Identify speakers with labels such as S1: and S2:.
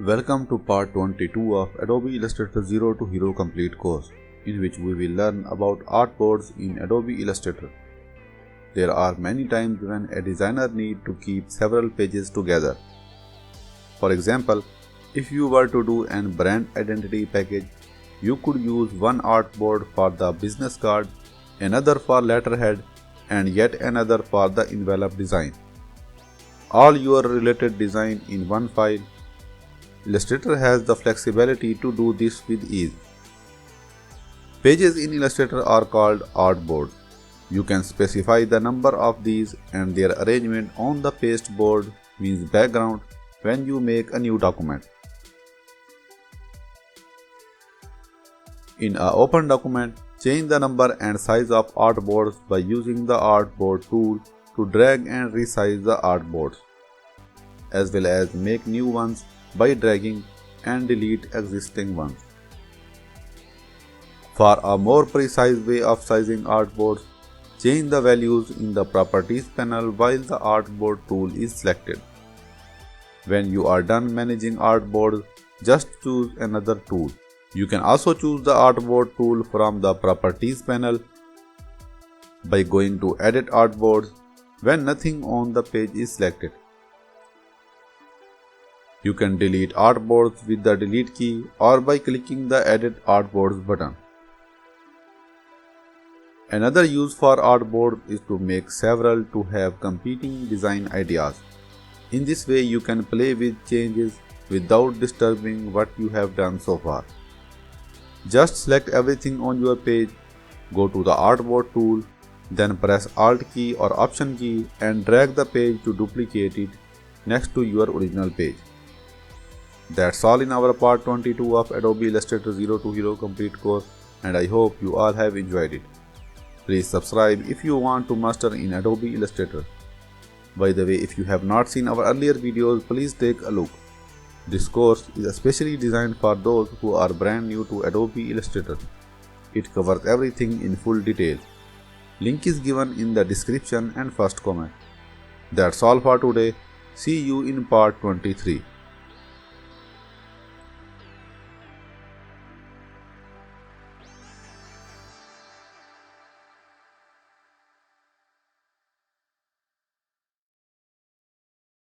S1: Welcome to part 22 of Adobe Illustrator 0 to Hero Complete course, in which we will learn about artboards in Adobe Illustrator. There are many times when a designer needs to keep several pages together. For example, if you were to do an brand identity package, you could use one artboard for the business card, another for letterhead, and yet another for the envelope design. All your related design in one file. Illustrator has the flexibility to do this with ease. Pages in Illustrator are called artboards. You can specify the number of these, and their arrangement on the pasteboard means background when you make a new document. In an open document, change the number and size of artboards by using the Artboard tool to drag and resize the artboards, as well as make new ones by dragging and delete existing ones. For a more precise way of sizing artboards, change the values in the Properties panel while the Artboard tool is selected. When you are done managing artboards, just choose another tool. You can also choose the Artboard tool from the Properties panel by going to Edit Artboards when nothing on the page is selected. You can delete artboards with the Delete key or by clicking the Edit Artboards button. Another use for artboard is to make several to have competing design ideas. In this way, you can play with changes without disturbing what you have done so far. Just select everything on your page, go to the Artboard tool, then press Alt key or Option key and drag the page to duplicate it next to your original page. That's all in our part 22 of Adobe Illustrator 0 to Hero Complete course, and I hope you all have enjoyed it. Please subscribe if you want to master in Adobe Illustrator. By the way, if you have not seen our earlier videos, please take a look. This course is especially designed for those who are brand new to Adobe Illustrator. It covers everything in full detail. Link is given in the description and first comment. That's all for today. See you in part 23.